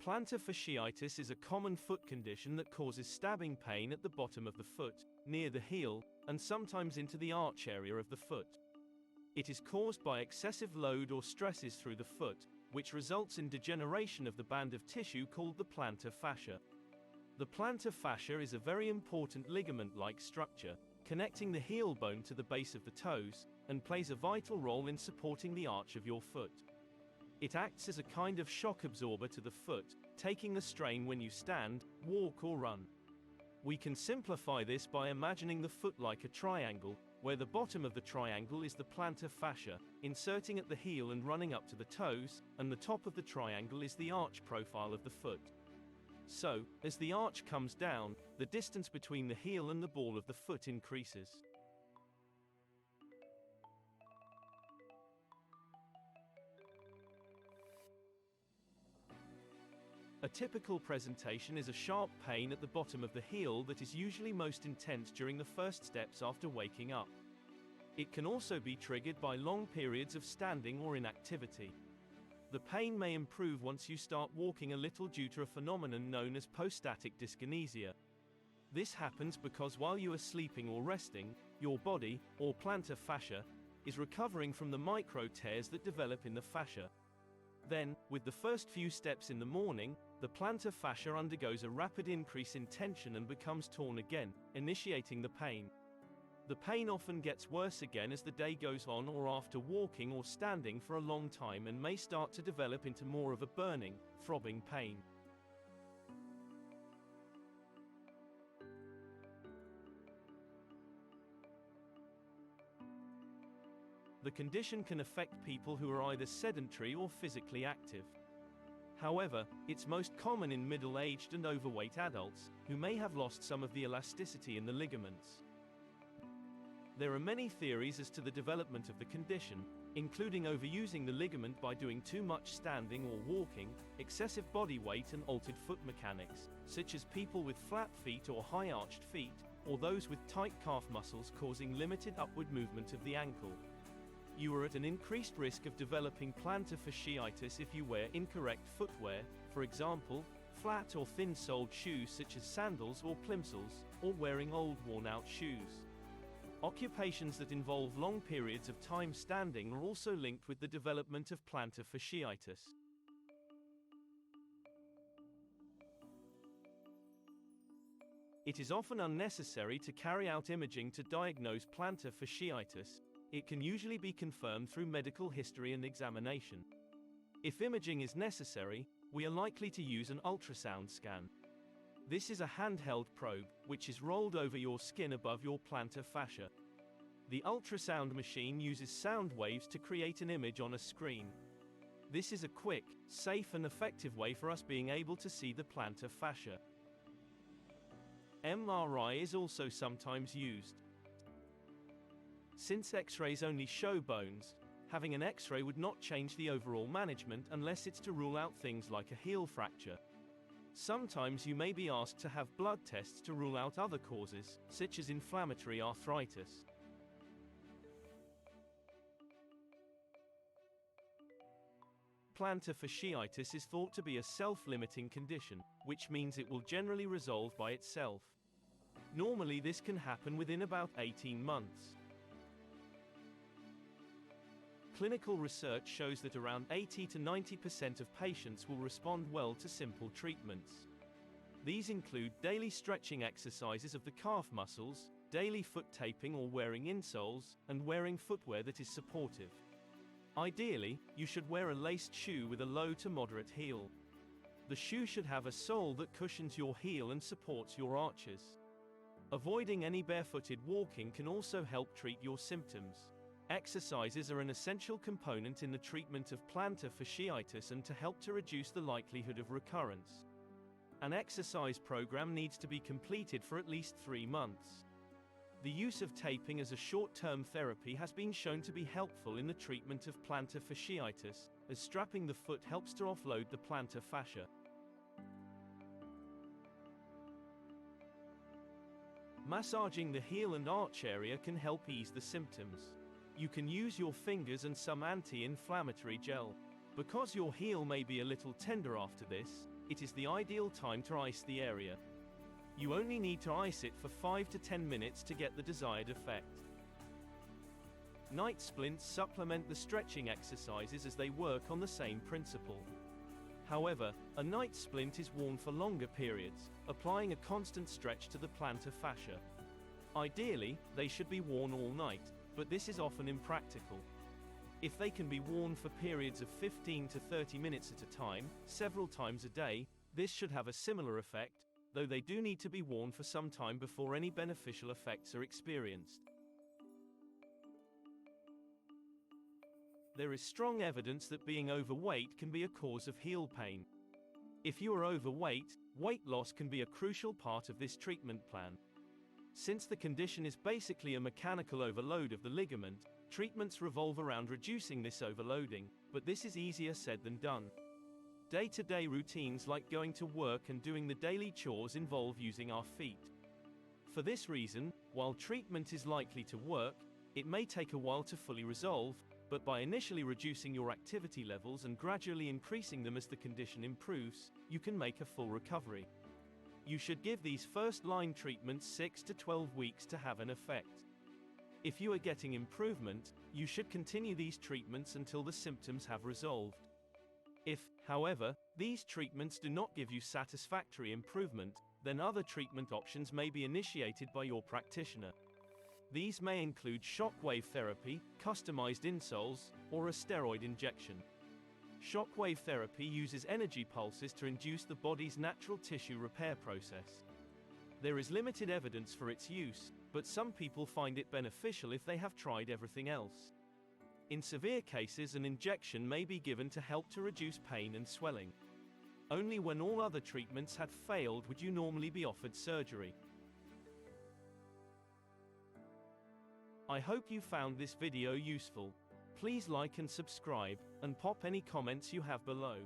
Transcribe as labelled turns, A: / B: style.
A: Plantar fasciitis is a common foot condition that causes stabbing pain at the bottom of the foot, near the heel, and sometimes into the arch area of the foot. It is caused by excessive load or stresses through the foot, which results in degeneration of the band of tissue called the plantar fascia. The plantar fascia is a very important ligament-like structure, connecting the heel bone to the base of the toes, and plays a vital role in supporting the arch of your foot. It acts as a kind of shock absorber to the foot, taking the strain when you stand, walk or run. We can simplify this by imagining the foot like a triangle, where the bottom of the triangle is the plantar fascia, inserting at the heel and running up to the toes, and the top of the triangle is the arch profile of the foot. So, as the arch comes down, the distance between the heel and the ball of the foot increases. A typical presentation is a sharp pain at the bottom of the heel that is usually most intense during the first steps after waking up. It can also be triggered by long periods of standing or inactivity. The pain may improve once you start walking a little due to a phenomenon known as post-static dyskinesia. This happens because while you are sleeping or resting, your body, or plantar fascia, is recovering from the micro tears that develop in the fascia. Then, with the first few steps in the morning, the plantar fascia undergoes a rapid increase in tension and becomes torn again, initiating the pain. The pain often gets worse again as the day goes on or after walking or standing for a long time and may start to develop into more of a burning, throbbing pain. The condition can affect people who are either sedentary or physically active. However, it's most common in middle-aged and overweight adults, who may have lost some of the elasticity in the ligaments. There are many theories as to the development of the condition, including overusing the ligament by doing too much standing or walking, excessive body weight and altered foot mechanics, such as people with flat feet or high-arched feet, or those with tight calf muscles causing limited upward movement of the ankle. You are at an increased risk of developing plantar fasciitis if you wear incorrect footwear, for example, flat or thin-soled shoes such as sandals or plimsolls, or wearing old worn-out shoes. Occupations that involve long periods of time standing are also linked with the development of plantar fasciitis. It is often unnecessary to carry out imaging to diagnose plantar fasciitis. It can usually be confirmed through medical history and examination. If imaging is necessary, we are likely to use an ultrasound scan. This is a handheld probe, which is rolled over your skin above your plantar fascia. The ultrasound machine uses sound waves to create an image on a screen. This is a quick, safe and effective way for us being able to see the plantar fascia. MRI is also sometimes used. Since X-rays only show bones, having an X-ray would not change the overall management unless it's to rule out things like a heel fracture. Sometimes you may be asked to have blood tests to rule out other causes, such as inflammatory arthritis. Plantar fasciitis is thought to be a self-limiting condition, which means it will generally resolve by itself. Normally this can happen within about 18 months. Clinical research shows that around 80 to 90% of patients will respond well to simple treatments. These include daily stretching exercises of the calf muscles, daily foot taping or wearing insoles, and wearing footwear that is supportive. Ideally, you should wear a laced shoe with a low to moderate heel. The shoe should have a sole that cushions your heel and supports your arches. Avoiding any barefooted walking can also help treat your symptoms. Exercises are an essential component in the treatment of plantar fasciitis and to help to reduce the likelihood of recurrence. An exercise program needs to be completed for at least 3 months. The use of taping as a short-term therapy has been shown to be helpful in the treatment of plantar fasciitis, as strapping the foot helps to offload the plantar fascia. Massaging the heel and arch area can help ease the symptoms. You can use your fingers and some anti-inflammatory gel. Because your heel may be a little tender after this, it is the ideal time to ice the area. You only need to ice it for 5 to 10 minutes to get the desired effect. Night splints supplement the stretching exercises as they work on the same principle. However, a night splint is worn for longer periods, applying a constant stretch to the plantar fascia. Ideally, they should be worn all night, but this is often impractical. If they can be worn for periods of 15 to 30 minutes at a time, several times a day, this should have a similar effect, though they do need to be worn for some time before any beneficial effects are experienced. There is strong evidence that being overweight can be a cause of heel pain. If you are overweight, weight loss can be a crucial part of this treatment plan. Since the condition is basically a mechanical overload of the ligament, treatments revolve around reducing this overloading, but this is easier said than done. Day-to-day routines like going to work and doing the daily chores involve using our feet. For this reason, while treatment is likely to work, it may take a while to fully resolve, but by initially reducing your activity levels and gradually increasing them as the condition improves, you can make a full recovery. You should give these first-line treatments 6 to 12 weeks to have an effect. If you are getting improvement, you should continue these treatments until the symptoms have resolved. If, however, these treatments do not give you satisfactory improvement, then other treatment options may be initiated by your practitioner. These may include shockwave therapy, customized insoles, or a steroid injection. Shockwave therapy uses energy pulses to induce the body's natural tissue repair process. There is limited evidence for its use, but some people find it beneficial if they have tried everything else. In severe cases, an injection may be given to help to reduce pain and swelling. Only when all other treatments had failed would you normally be offered surgery. I hope you found this video useful. Please like and subscribe, and pop any comments you have below.